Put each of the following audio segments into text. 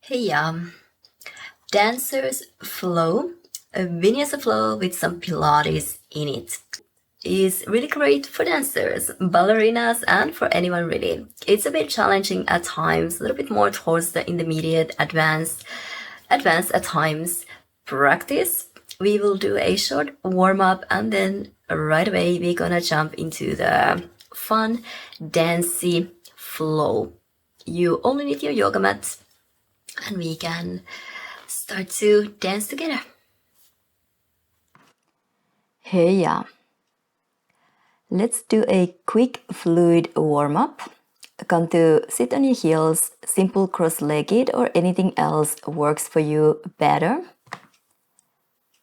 Hey, dancers flow, a Vinyasa flow with some Pilates in it is really great for dancers, ballerinas, and for anyone really. It's a bit challenging at times, a little bit more towards the intermediate, advanced at times. Practice. We will do a short warm up and then right away we're gonna jump into the fun, dancey flow. You only need your yoga mat and we can start to dance together. Hey, let's do a quick fluid warm up. Come to sit on your heels, simple cross-legged or anything else works for you better.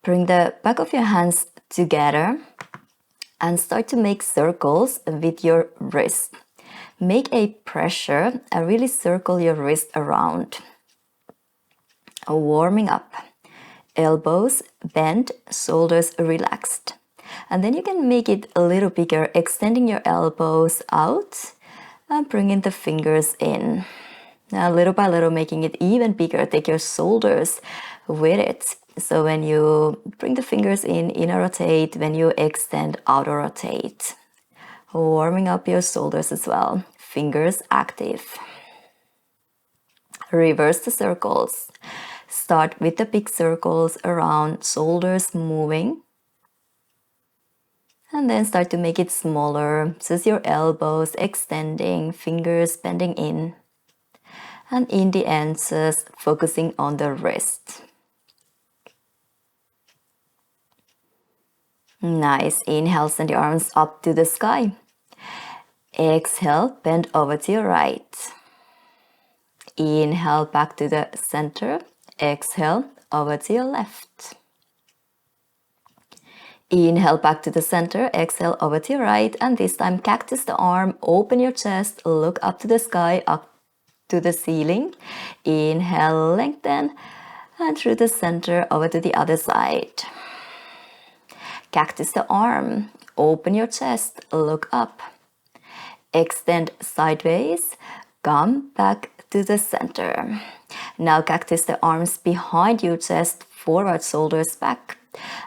Bring the back of your hands together and start to make circles with your wrist. Make a pressure and really circle your wrist around. Warming up. Elbows bent, shoulders relaxed. And then you can make it a little bigger, extending your elbows out and bringing the fingers in. Now, little by little, making it even bigger. Take your shoulders with it. So when you bring the fingers in, inner rotate. When you extend, outer rotate. Warming up your shoulders as well. Fingers active. Reverse the circles. Start with the big circles around, shoulders moving. And then start to make it smaller. So your elbows extending, fingers bending in. And in the end, just focusing on the wrist. Nice. Inhale, send your arms up to the sky. Exhale, bend over to your right. Inhale, back to the center. Exhale, over to your left. Inhale, back to the center. Exhale, over to your right. And this time, cactus the arm. Open your chest. Look up to the sky, up to the ceiling. Inhale, lengthen. And through the center, over to the other side. Cactus the arm. Open your chest. Look up. Extend sideways. Come back to the center. Now cactus the arms behind you, chest forward, shoulders back.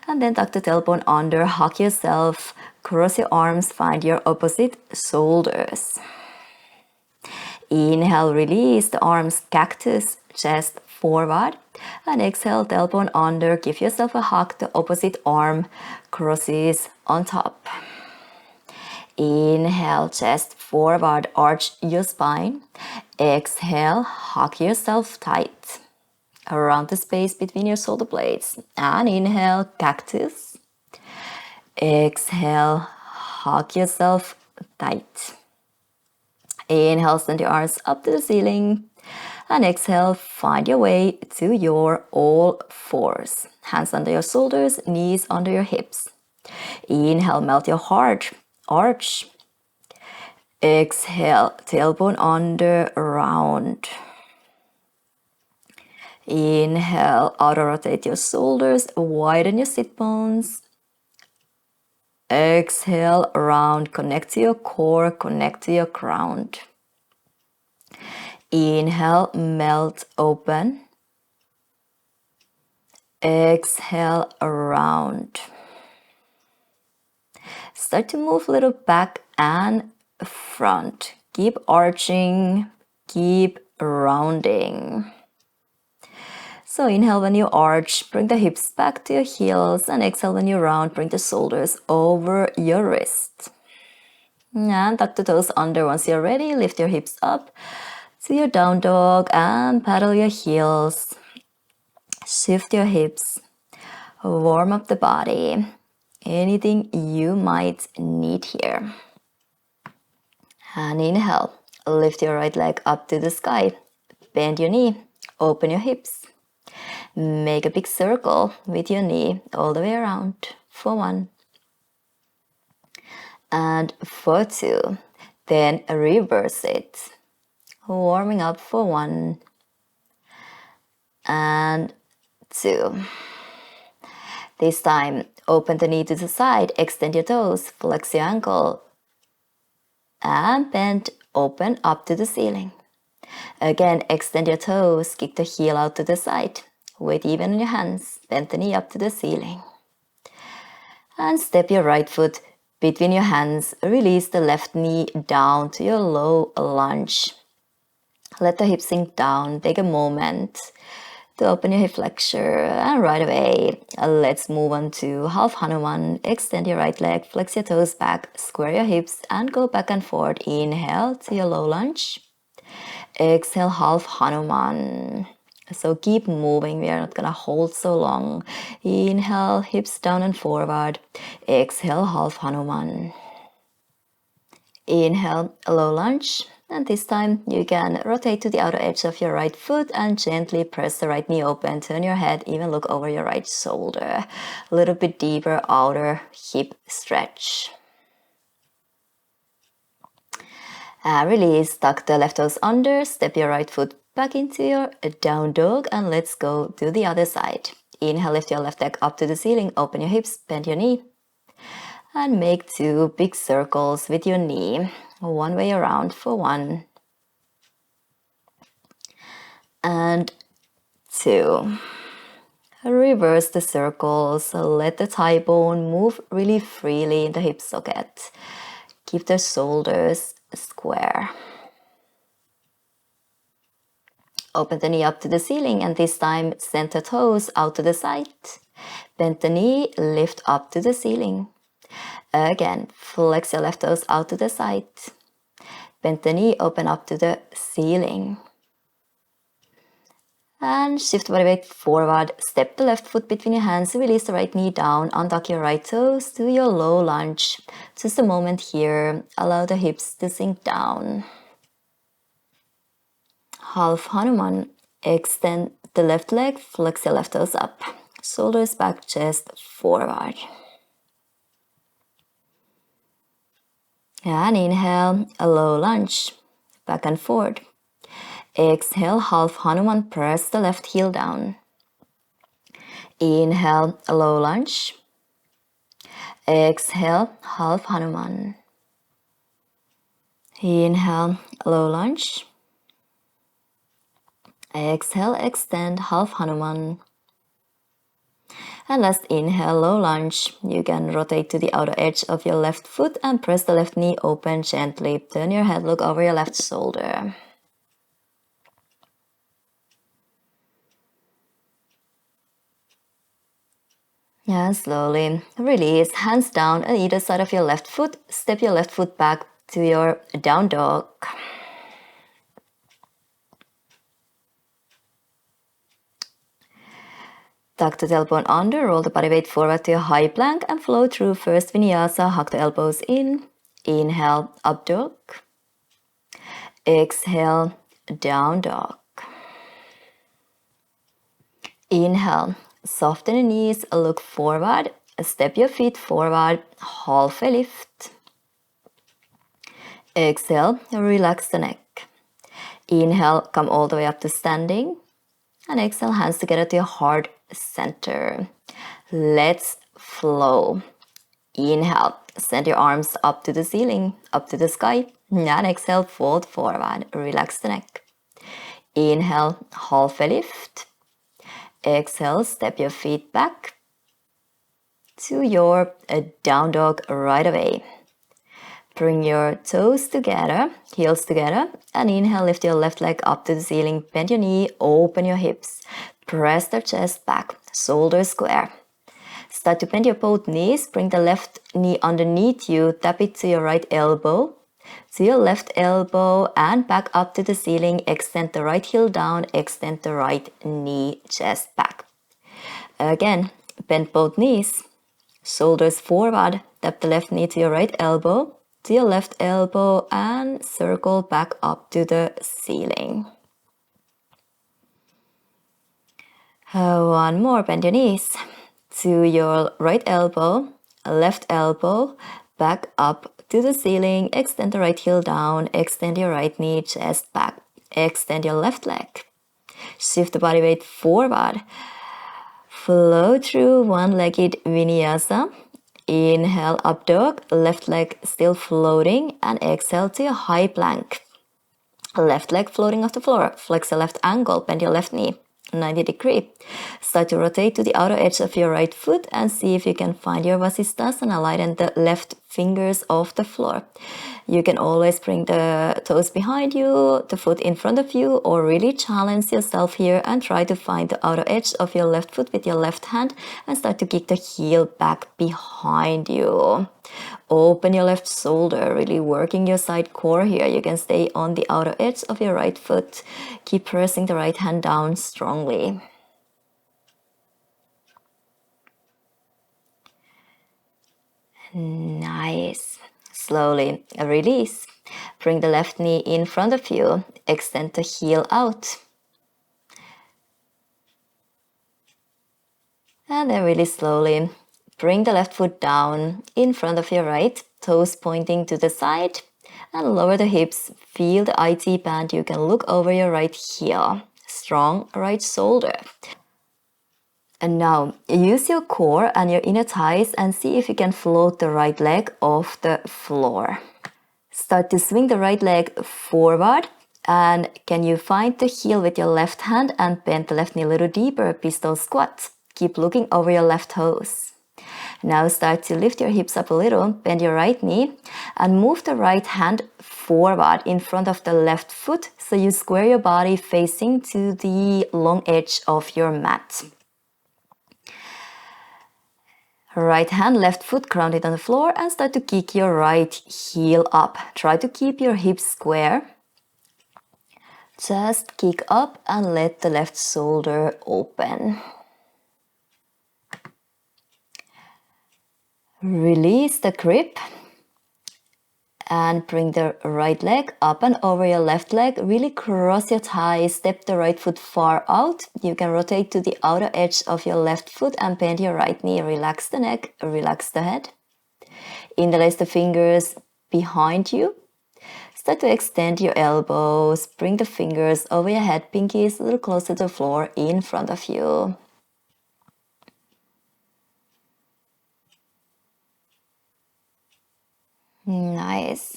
And then tuck the tailbone under, hug yourself, cross your arms, find your opposite shoulders. Inhale, release the arms, cactus, chest forward. And exhale, tailbone under, give yourself a hug, the opposite arm crosses on top. Inhale, chest forward, arch your spine. Exhale, hug yourself tight around the space between your shoulder blades. And inhale, cactus. Exhale, hug yourself tight. Inhale, send your arms up to the ceiling. And exhale, find your way to your all fours. Hands under your shoulders, knees under your hips. Inhale, melt your heart. Arch. Exhale, tailbone under, round. Inhale, outer rotate your shoulders, widen your sit bones. Exhale, round, connect to your core, connect to your crown. Inhale, melt, open. Exhale, round. Start to move a little back and front. Keep arching, keep rounding. So inhale when you arch, bring the hips back to your heels, and exhale when you round, bring the shoulders over your wrist. And tuck the toes under. Once you're ready, lift your hips up to your down dog and paddle your heels. Shift your hips, warm up the body. Anything you might need here. And inhale, lift your right leg up to the sky. Bend your knee, open your hips. Make a big circle with your knee all the way around for 1. And for 2. Then reverse it. Warming up for 1. And 2. This time, open the knee to the side, extend your toes, flex your ankle. And bend, open up to the ceiling. Again, extend your toes, kick the heel out to the side. Weight even on your hands, bend the knee up to the ceiling. And step your right foot between your hands, release the left knee down to your low lunge. Let the hips sink down, take a moment to open your hip flexor, and right away, let's move on to half Hanuman. Extend your right leg, flex your toes back, square your hips, and go back and forward. Inhale to your low lunge. Exhale, half Hanuman. So keep moving, we are not gonna hold so long. Inhale, hips down and forward. Exhale, half Hanuman. Inhale, a low lunge. And this time you can rotate to the outer edge of your right foot and gently press the right knee open. Turn your head, even look over your right shoulder. A little bit deeper outer hip stretch. Release, tuck the left toes under, step your right foot back into your down dog, and let's go to the other side. Inhale, lift your left leg up to the ceiling, open your hips, bend your knee, and make 2 big circles with your knee. One way around for 1 and 2. Reverse the circles, let the thigh bone move really freely in the hip socket. Keep the shoulders square. Open the knee up to the ceiling, and this time center toes out to the side. Bend the knee, lift up to the ceiling. Again, flex your left toes out to the side. Bend the knee, open up to the ceiling. And shift body weight forward. Step the left foot between your hands. Release the right knee down. Untuck your right toes to your low lunge. Just a moment here. Allow the hips to sink down. Half Hanuman. Extend the left leg. Flex your left toes up. Shoulders back, chest forward. And inhale, a low lunge, back and forward. Exhale, half Hanuman, press the left heel down. Inhale, a low lunge. Exhale, half Hanuman. Inhale, low lunge. Exhale, extend, half Hanuman. And last inhale, low lunge. You can rotate to the outer edge of your left foot and press the left knee open gently. Turn your head, look over your left shoulder. And slowly release, hands down on either side of your left foot. Step your left foot back to your down dog. Tuck the tailbone under, roll the body weight forward to a high plank and flow through first Vinyasa. Hug the elbows in. Inhale, up dog. Exhale, down dog. Inhale, soften the knees, look forward. Step your feet forward, halfway lift. Exhale, relax the neck. Inhale, come all the way up to standing. And exhale, hands together to your heart center. Let's flow. Inhale, send your arms up to the ceiling, up to the sky. And exhale, fold forward, relax the neck. Inhale, halfway lift. Exhale, step your feet back to your down dog right away. Bring your toes together, heels together, and inhale, lift your left leg up to the ceiling, bend your knee, open your hips, press the chest back, shoulders square. Start to bend your both knees, bring the left knee underneath you, tap it to your right elbow, to your left elbow, and back up to the ceiling, extend the right heel down, extend the right knee, chest back. Again, bend both knees, shoulders forward, tap the left knee to your right elbow, to your left elbow, and circle back up to the ceiling. One more, bend your knees to your right elbow, left elbow, back up to the ceiling, extend the right heel down, extend your right knee, chest back, extend your left leg, shift the body weight forward, flow through one-legged Vinyasa. Inhale, up dog, left leg still floating, and exhale to a high plank. Left leg floating off the floor. Flex your left ankle, bend your left knee 90 degrees. Start to rotate to the outer edge of your right foot and see if you can find your Vasisthasana. Lighten the left fingers off the floor. You can always bring the toes behind you, the foot in front of you, or really challenge yourself here and try to find the outer edge of your left foot with your left hand and start to kick the heel back behind you. Open your left shoulder, really working your side core here. You can stay on the outer edge of your right foot. Keep pressing the right hand down strongly. Nice. Slowly release. Bring the left knee in front of you. Extend the heel out. And then really slowly bring the left foot down in front of your right, toes pointing to the side, and lower the hips. Feel the IT band. You can look over your right heel. Strong right shoulder. And now use your core and your inner thighs and see if you can float the right leg off the floor. Start to swing the right leg forward. And can you find the heel with your left hand and bend the left knee a little deeper, pistol squat. Keep looking over your left toes. Now start to lift your hips up a little, bend your right knee and move the right hand forward in front of the left foot so you square your body facing to the long edge of your mat. Right hand, left foot grounded on the floor and start to kick your right heel up. Try to keep your hips square. Just kick up and let the left shoulder open. Release the grip and bring the right leg up and over your left leg. Really cross your thighs, step the right foot far out. You can rotate to the outer edge of your left foot and bend your right knee. Relax the neck, relax the head. Interlace the fingers behind you. Start to extend your elbows. Bring the fingers over your head, pinkies a little closer to the floor in front of you. Nice.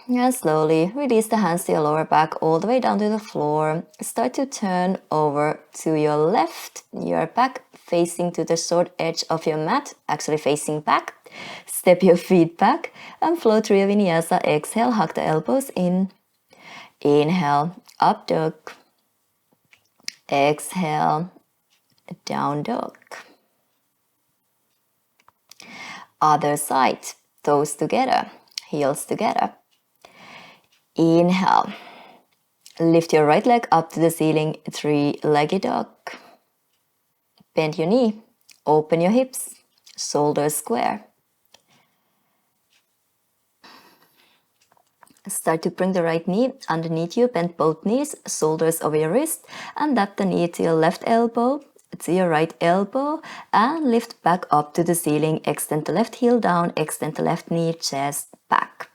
And slowly release the hands to your lower back all the way down to the floor. Start to turn over to your left. Your back facing to the short edge of your mat, actually facing back. Step your feet back and flow through your Vinyasa. Exhale, hug the elbows in. Inhale, up dog. Exhale, down dog. Other side, toes together. Heels together. Inhale. Lift your right leg up to the ceiling, three-legged dog. Bend your knee. Open your hips. Shoulders square. Start to bring the right knee underneath you. Bend both knees, shoulders over your wrist, and tap the knee to your left elbow, to your right elbow, and lift back up to the ceiling. Extend the left heel down, extend the left knee, chest back.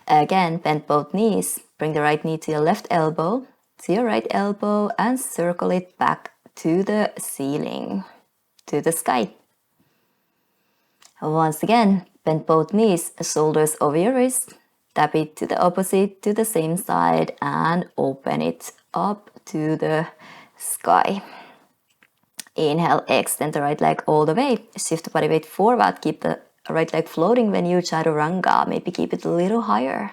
Again, bend both knees. Bring the right knee to your left elbow, to your right elbow, and circle it back to the ceiling, to the sky. Once again, bend both knees, shoulders over your wrist. Tap it to the opposite, to the same side, and open it up to the sky. Inhale, extend the right leg all the way. Shift the body weight forward. Keep the right leg floating when you chaturanga. Maybe keep it a little higher.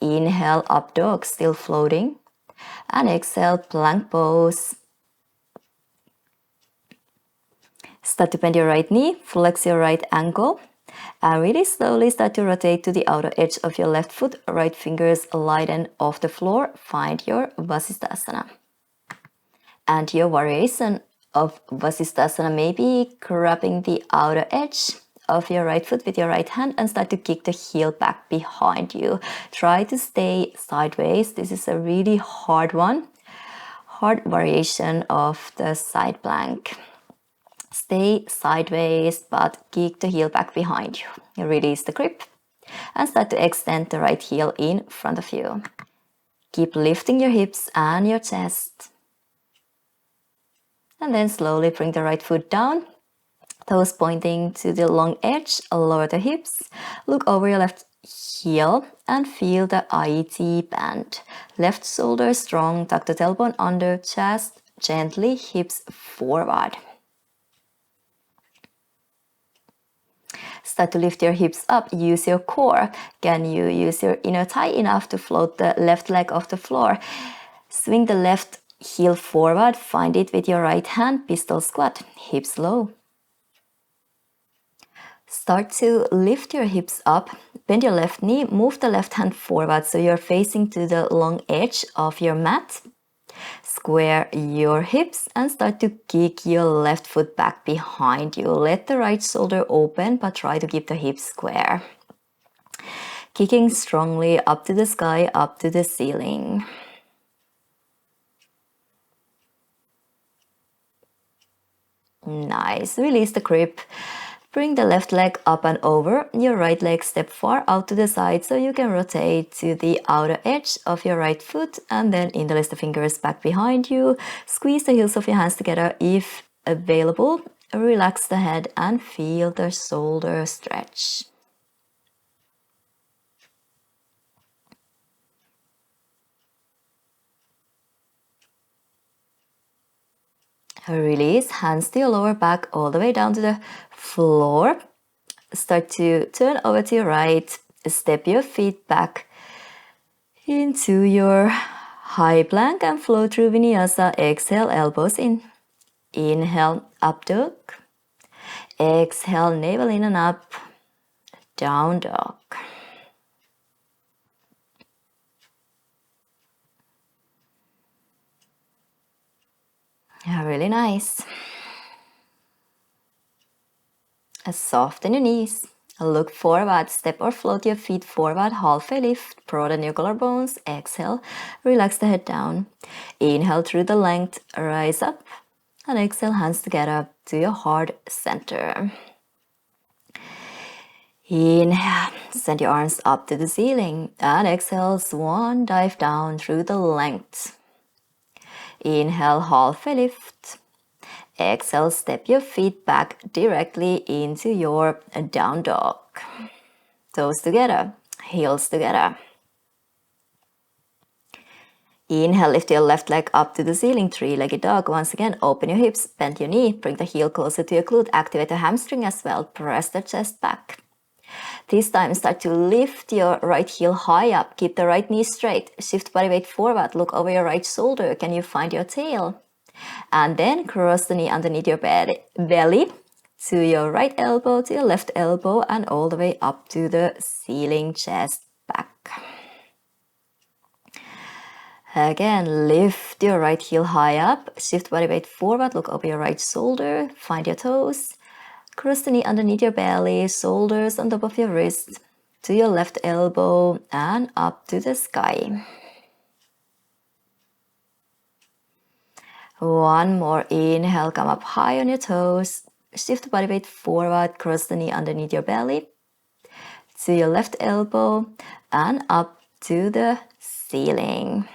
Inhale, up dog, still floating. And exhale, plank pose. Start to bend your right knee, flex your right ankle. And really slowly start to rotate to the outer edge of your left foot. Right fingers lighten off the floor. Find your Vasisthasana. And your variation of Vasisthasana may be grabbing the outer edge of your right foot with your right hand and start to kick the heel back behind you. Try to stay sideways. This is a really hard one. Hard variation of the side plank. Stay sideways, but kick the heel back behind you. Release the grip and start to extend the right heel in front of you. Keep lifting your hips and your chest. And then slowly bring the right foot down. Toes pointing to the long edge. Lower the hips. Look over your left heel and feel the IT bend. Left shoulder strong, tuck the tailbone under chest, gently hips forward. Start to lift your hips up, use your core. Can you use your inner thigh enough to float the left leg off the floor? Swing the left heel forward, find it with your right hand, pistol squat, hips low. Start to lift your hips up, bend your left knee, move the left hand forward so you're facing to the long edge of your mat. Square your hips and start to kick your left foot back behind you. Let the right shoulder open, but try to keep the hips square. Kicking strongly up to the sky, up to the ceiling. Nice. Release the grip. Bring the left leg up and over. Your right leg step far out to the side so you can rotate to the outer edge of your right foot and then interlace the fingers back behind you. Squeeze the heels of your hands together if available. Relax the head and feel the shoulder stretch. Release, hands to your lower back all the way down to the floor. Start to turn over to your right, step your feet back into your high plank and flow through Vinyasa. Exhale, elbows in. Inhale, up dog. Exhale, navel in and up, down dog. Really nice. Soften your knees. Look forward, step or float your feet forward, halfway lift, broaden your collarbones. Exhale, relax the head down. Inhale through the length, rise up. And exhale, hands together to your heart center. Inhale, send your arms up to the ceiling. And exhale, swan dive down through the length. Inhale, halfway lift. Exhale, step your feet back directly into your down dog. Toes together, heels together. Inhale, lift your left leg up to the ceiling, three-legged dog. Once again, open your hips, bend your knee, bring the heel closer to your glute, activate the hamstring as well, press the chest back. This time, start to lift your right heel high up, keep the right knee straight, shift body weight forward, look over your right shoulder, can you find your tail? And then cross the knee underneath your belly to your right elbow, to your left elbow, and all the way up to the ceiling, chest back. Again, lift your right heel high up, shift body weight forward, look over your right shoulder, find your toes, cross the knee underneath your belly, shoulders on top of your wrist, to your left elbow, and up to the sky. One more inhale, come up high on your toes, shift the body weight forward, cross the knee underneath your belly, to your left elbow, and up to the ceiling.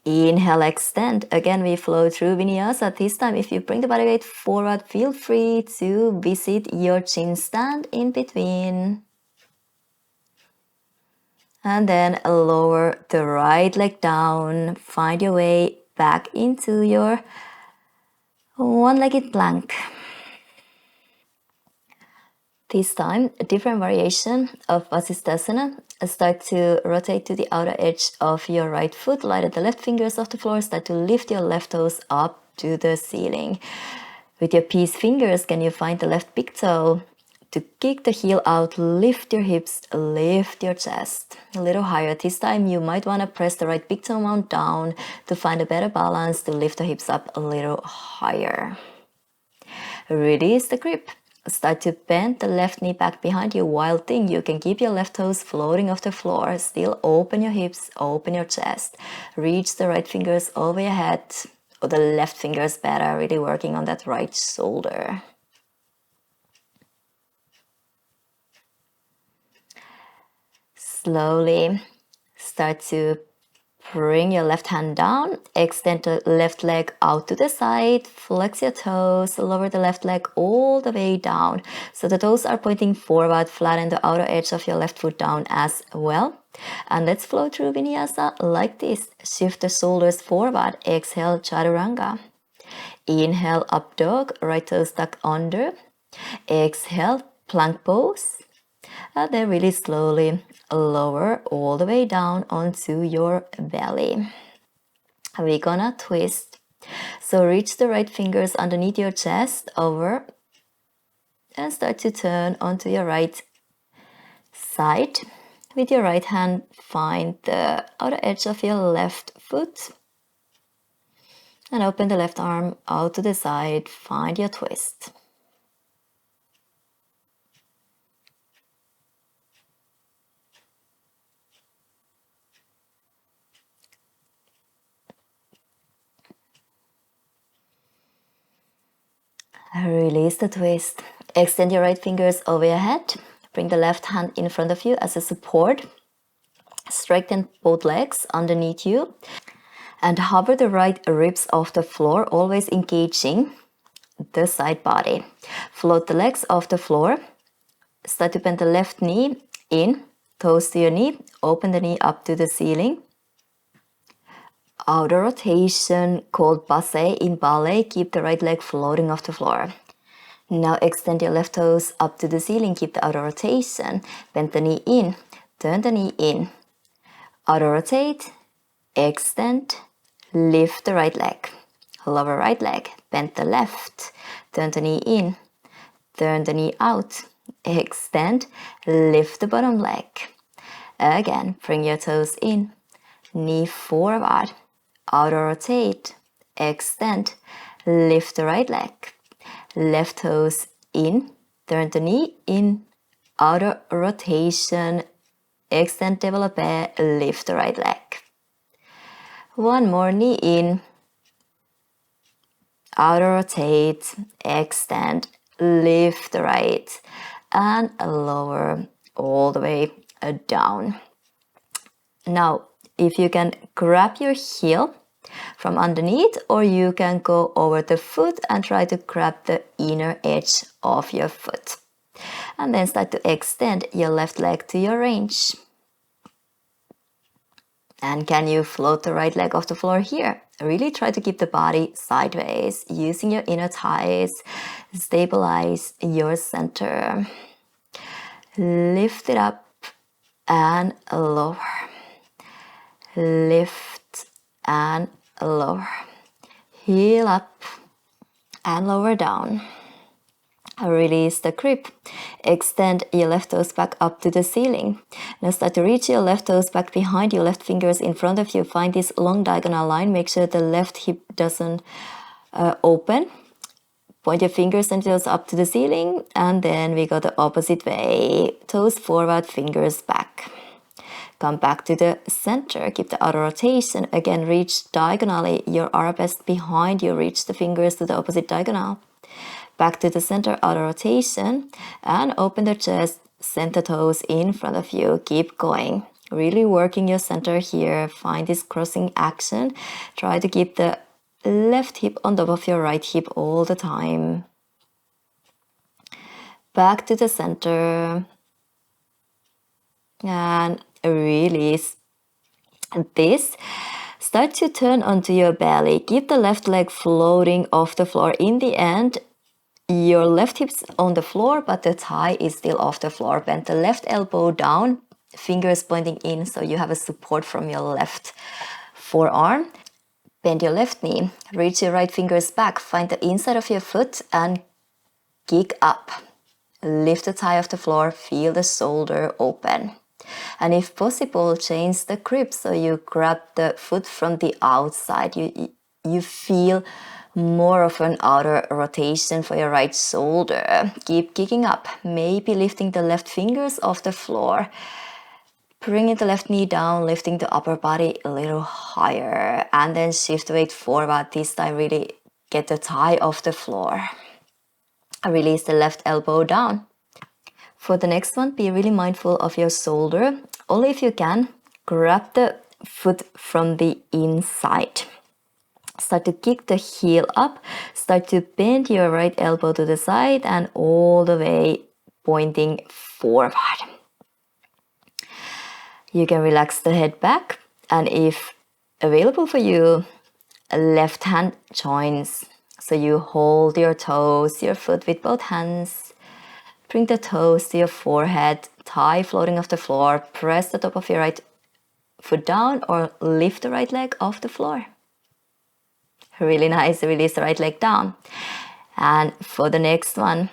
Inhale, extend. Again, we flow through Vinyasa. This time, if you bring the body weight forward, feel free to visit your chin stand in between. And then lower the right leg down. Find your way back into your one-legged plank. This time, a different variation of Vasisthasana. Start to rotate to the outer edge of your right foot. Light the left fingers off the floor. Start to lift your left toes up to the ceiling. With your peace fingers, can you find the left big toe? To kick the heel out, lift your hips, lift your chest. A little higher. This time you might want to press the right big toe mount down to find a better balance, to lift the hips up a little higher. Release the grip. Start to bend the left knee back behind you. Wild thing, you can keep your left toes floating off the floor. Still open your hips, open your chest. Reach the right fingers over your head, or the left fingers better, really working on that right shoulder. Slowly start to Bring your left hand down, extend the left leg out to the side, flex your toes, lower the left leg all the way down. So the toes are pointing forward, flatten the outer edge of your left foot down as well. And let's flow through Vinyasa like this. Shift the shoulders forward, exhale Chaturanga. Inhale, up dog, right toes tuck under. Exhale, plank pose. And then really slowly lower all the way down onto your belly. We're gonna twist. So reach the right fingers underneath your chest over and start to turn onto your right side. With your right hand, find the outer edge of your left foot and open the left arm out to the side. Find your twist. Release the twist. Extend your right fingers over your head. Bring the left hand in front of you as a support. Straighten both legs underneath you. And hover the right ribs off the floor, always engaging the side body. Float the legs off the floor. Start to bend the left knee in, toes to your knee. Open the knee up to the ceiling. Outer rotation called passe in ballet. Keep the right leg floating off the floor. Now extend your left toes up to the ceiling. Keep the outer rotation. Bend the knee in. Turn the knee in. Outer rotate. Extend. Lift the right leg. Lower right leg. Bend the left. Turn the knee in. Turn the knee out. Extend. Lift the bottom leg. Again, bring your toes in. Knee forward. Outer rotate. Extend. Lift the right leg. Left toes in. Turn the knee in. Outer rotation. Extend, développé. Lift the right leg. One more, knee in. Outer rotate. Extend. Lift the right. And lower all the way down. Now, if you can grab your heel from underneath, or you can go over the foot and try to grab the inner edge of your foot. And then start to extend your left leg to your range. And can you float the right leg off the floor here? Really try to keep the body sideways, using your inner thighs. Stabilize your center. Lift it up and lower. Lift and lower. Heel up and lower down. Release the grip. Extend your left toes back up to the ceiling. Now start to reach your left toes back behind you, left fingers in front of you. Find this long diagonal line. Make sure the left hip doesn't open. Point your fingers and toes up to the ceiling. And then we go the opposite way. Toes forward, fingers back. Come back to the center. Keep the outer rotation. Again, reach diagonally. Your arabesque behind you. Reach the fingers to the opposite diagonal. Back to the center, outer rotation. And open the chest. Send the toes in front of you. Keep going. Really working your center here. Find this crossing action. Try to keep the left hip on top of your right hip all the time. Back to the center. And release this. Start to turn onto your belly. Keep the left leg floating off the floor. In the end, your left hip's on the floor, but the thigh is still off the floor. Bend the left elbow down, fingers pointing in, so you have a support from your left forearm. Bend your left knee. Reach your right fingers back. Find the inside of your foot and kick up. Lift the thigh off the floor. Feel the shoulder open. And if possible, change the grip so you grab the foot from the outside. You feel more of an outer rotation for your right shoulder. Keep kicking up, maybe lifting the left fingers off the floor. Bringing the left knee down, lifting the upper body a little higher. And then shift weight forward. This time really get the thigh off the floor. Release the left elbow down. For the next one, be really mindful of your shoulder. Only if you can, grab the foot from the inside. Start to kick the heel up. Start to bend your right elbow to the side and all the way pointing forward. You can relax the head back, and if available for you, left hand joins. So you hold your toes, your foot with both hands. Bring the toes to your forehead, thigh floating off the floor. Press the top of your right foot down or lift the right leg off the floor. Really nice. Release the right leg down. And for the next one,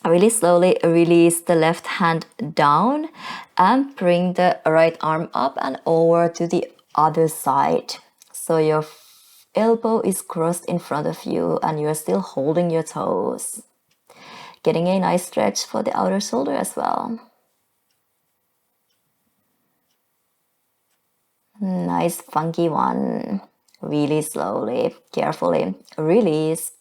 really slowly release the left hand down and bring the right arm up and over to the other side. So your elbow is crossed in front of you and you're still holding your toes. Getting a nice stretch for the outer shoulder as well. Nice funky one. Really slowly, carefully release.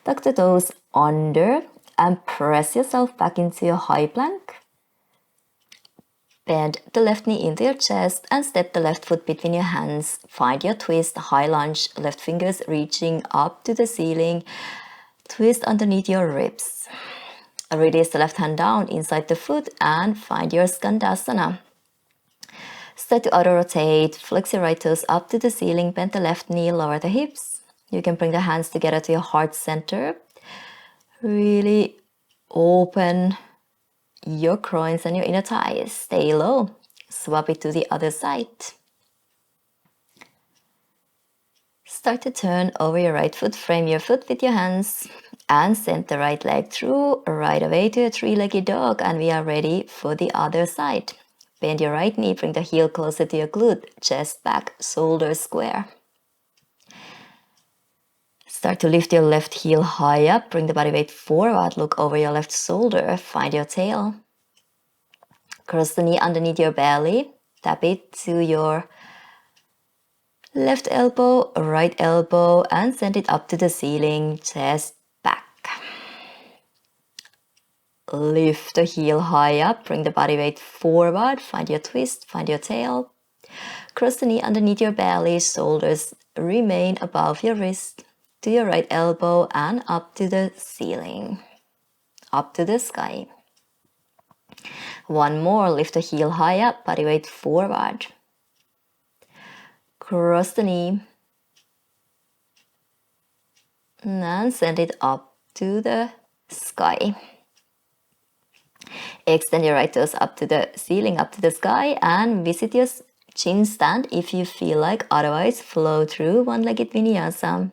Tuck the toes under and press yourself back into your high plank. Bend the left knee into your chest and step the left foot between your hands. Find your twist, high lunge, left fingers reaching up to the ceiling. Twist underneath your ribs. Release the left hand down inside the foot and find your Skandasana. Start to auto rotate, flex your right toes up to the ceiling, bend the left knee, lower the hips. You can bring the hands together to your heart center. Really open your groins and your inner thighs. Stay low. Swap it to the other side. Start to turn over your right foot, frame your foot with your hands and send the right leg through right away to a three-legged dog, and we are ready for the other side. Bend your right knee, bring the heel closer to your glute, chest back, shoulders square. Start to lift your left heel high up, bring the body weight forward, look over your left shoulder, find your tail. Cross the knee underneath your belly, tap it to your left elbow, right elbow, and send it up to the ceiling, chest back. Lift the heel high up, bring the body weight forward, find your twist, find your tail. Cross the knee underneath your belly, shoulders remain above your wrist, to your right elbow and up to the ceiling, up to the sky. One more, lift the heel high up, body weight forward. Cross the knee and send it up to the sky. Extend your right toes up to the ceiling, up to the sky, and visit your chin stand if you feel like. Otherwise, flow through one-legged vinyasa.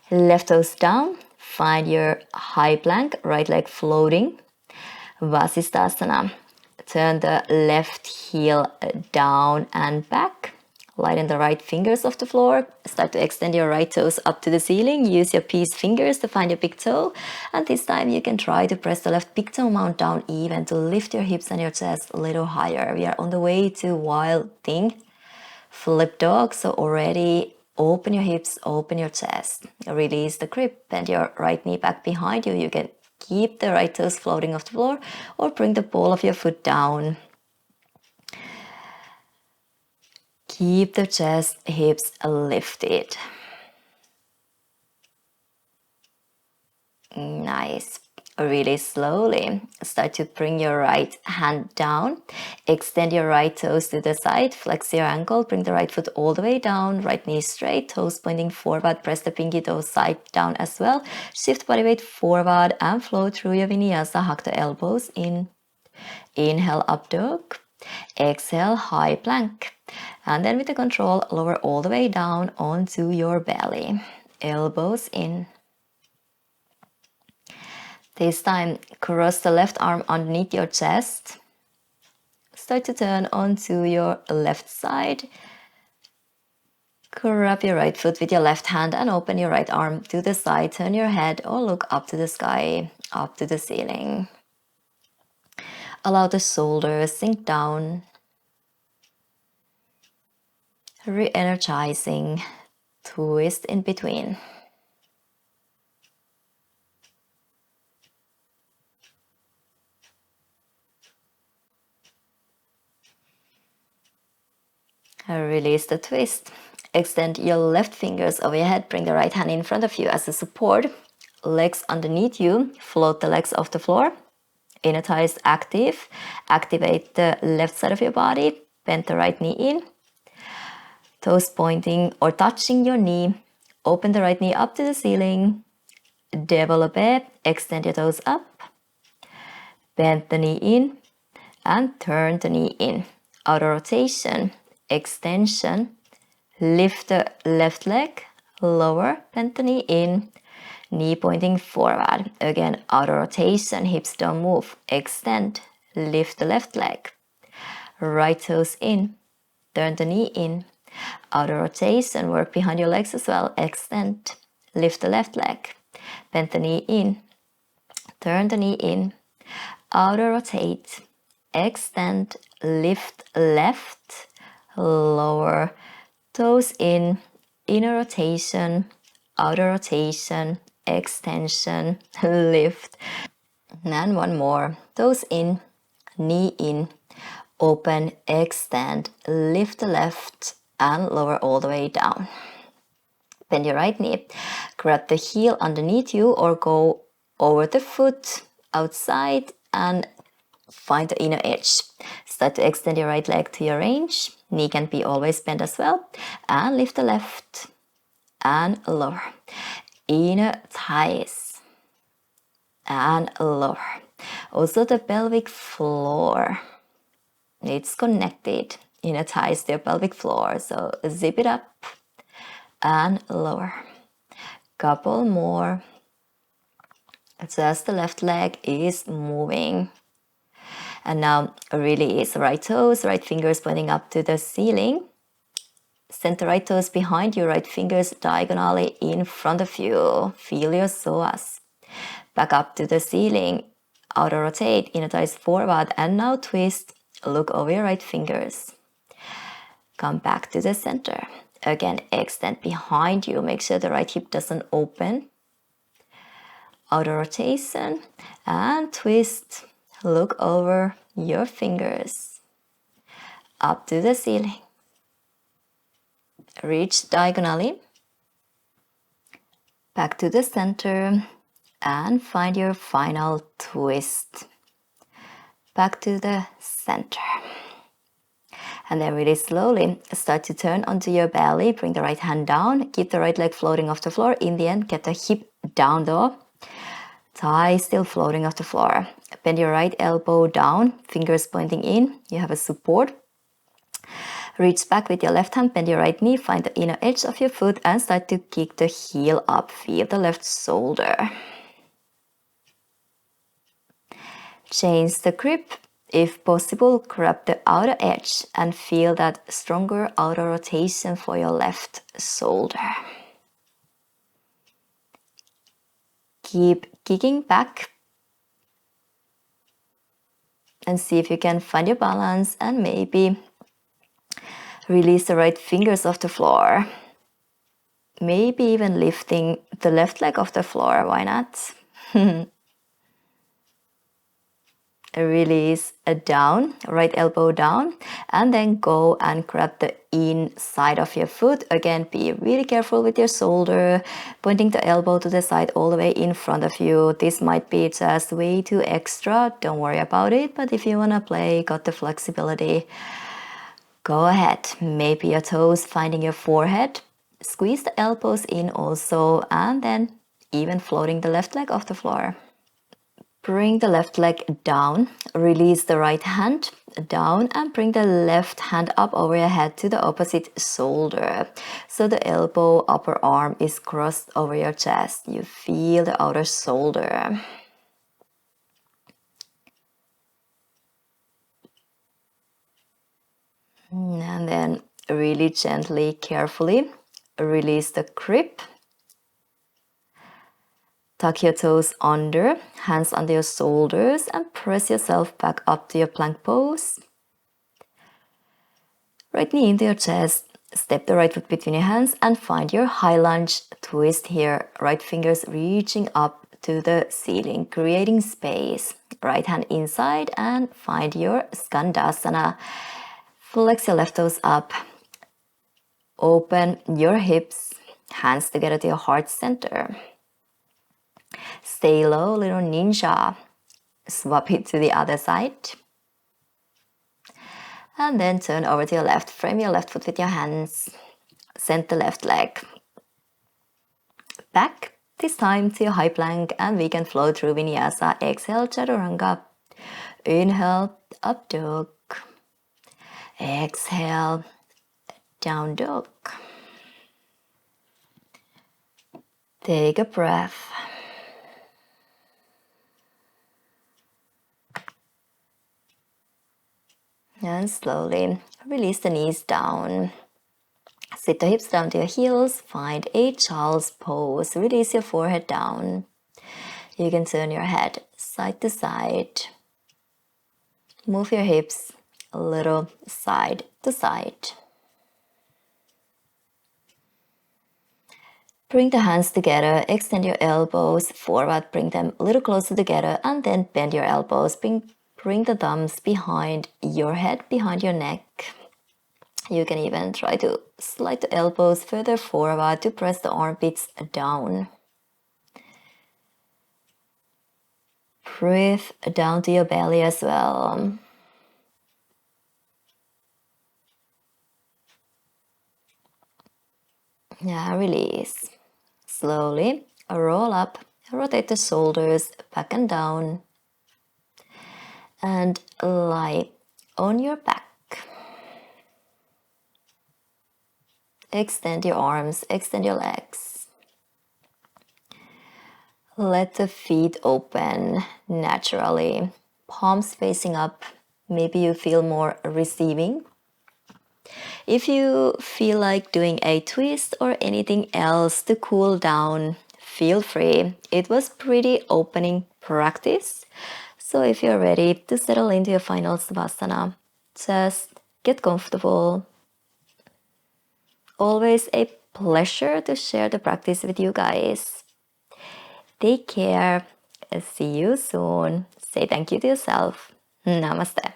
Left toes down, find your high plank, right leg floating. Vasisthasana. Turn the left heel down and back. Lighten the right fingers off the floor. Start to extend your right toes up to the ceiling. Use your peace fingers to find your big toe. And this time you can try to press the left big toe mount down even to lift your hips and your chest a little higher. We are on the way to wild thing. Flip dog. So already open your hips, open your chest. Release the grip. Bend your right knee back behind you. You can keep the right toes floating off the floor or bring the ball of your foot down. Keep the chest, hips lifted. Nice. Really slowly start to bring your right hand down. Extend your right toes to the side. Flex your ankle. Bring the right foot all the way down. Right knee straight. Toes pointing forward. Press the pinky toes side down as well. Shift body weight forward and flow through your vinyasa. Hug the elbows in. Inhale, up dog. Exhale, high plank. And then with the control, lower all the way down onto your belly. Elbows in. This time, cross the left arm underneath your chest. Start to turn onto your left side. Grab your right foot with your left hand and open your right arm to the side. Turn your head or look up to the sky, up to the ceiling. Allow the shoulders sink down. Re-energizing. Twist in between. Release the twist. Extend your left fingers over your head. Bring the right hand in front of you as a support. Legs underneath you. Float the legs off the floor. Inner thighs active. Activate the left side of your body. Bend the right knee in. Toes pointing or touching your knee. Open the right knee up to the ceiling. Develop it. Extend your toes up. Bend the knee in. And turn the knee in. Outer rotation. Extension. Lift the left leg. Lower. Bend the knee in. Knee pointing forward. Again, outer rotation. Hips don't move. Extend. Lift the left leg. Right toes in. Turn the knee in. Outer rotation. Work behind your legs as well. Extend. Lift the left leg. Bend the knee in. Turn the knee in. Outer rotate. Extend. Lift left. Lower. Toes in. Inner rotation. Outer rotation. Extension. Lift. And one more. Toes in. Knee in. Open. Extend. Lift the left. And lower all the way down. Bend your right knee. Grab the heel underneath you or go over the foot outside and find the inner edge. Start to extend your right leg to your range. Knee can be always bent as well. And lift the left and lower. Inner thighs and lower. Also the pelvic floor. It's connected. Inner thighs to your pelvic floor. So zip it up and lower. Couple more. Just the left leg is moving. And now release right toes, right fingers pointing up to the ceiling. Center right toes behind you, right fingers diagonally in front of you. Feel your psoas. Back up to the ceiling. Outer rotate, inner thighs forward, and now twist. Look over your right fingers. Come back to the center. Again, extend behind you. Make sure the right hip doesn't open. Outer rotation and twist. Look over your fingers. Up to the ceiling. Reach diagonally. Back to the center and find your final twist. Back to the center. And then really slowly start to turn onto your belly. Bring the right hand down. Keep the right leg floating off the floor. In the end, get the hip down though. Thigh still floating off the floor. Bend your right elbow down. Fingers pointing in. You have a support. Reach back with your left hand. Bend your right knee. Find the inner edge of your foot and start to kick the heel up. Feel the left shoulder. Change the grip. If possible, grab the outer edge and feel that stronger outer rotation for your left shoulder. Keep kicking back and see if you can find your balance and maybe release the right fingers off the floor. Maybe even lifting the left leg off the floor, why not? Release down, right elbow down, and then go and grab the inside of your foot. Again, be really careful with your shoulder, pointing the elbow to the side all the way in front of you. This might be just way too extra, don't worry about it, but if you want to play, got the flexibility, go ahead. Maybe your toes finding your forehead, squeeze the elbows in also, and then even floating the left leg off the floor. Bring the left leg down, release the right hand down and bring the left hand up over your head to the opposite shoulder. So the elbow, upper arm is crossed over your chest. You feel the outer shoulder. And then really gently, carefully release the grip. Tuck your toes under, hands under your shoulders and press yourself back up to your plank pose. Right knee into your chest, step the right foot between your hands and find your high lunge twist here. Right fingers reaching up to the ceiling, creating space. Right hand inside and find your Skandasana. Flex your left toes up, Open your hips, hands together to your heart center. Stay low, little ninja. Swap it to the other side. And then turn over to your left. Frame your left foot with your hands. Send the left leg back. This time to your high plank, and we can flow through Vinyasa. Exhale, Chaturanga. Inhale, up dog. Exhale, down dog. Take a breath. And slowly release the knees down. Sit the hips down to your heels. Find a child's pose. Release your forehead down. You can turn your head side to side. Move your hips a little side to side. Bring the hands together. Extend your elbows forward. Bring them a little closer together, and then bend your elbows. Bring the thumbs behind your head, behind your neck. You can even try to slide the elbows further forward to press the armpits down. Breathe down to your belly as well. Yeah, release. Slowly roll up, rotate the shoulders back and down, and lie on your back. Extend your arms, extend your legs. Let the feet open naturally, palms facing up. Maybe you feel more receiving. If you feel like doing a twist or anything else to cool down, feel free. It was pretty opening practice. So if you're ready to settle into your final Savasana, just get comfortable. Always a pleasure to share the practice with you guys. Take care. See you soon. Say thank you to yourself. Namaste.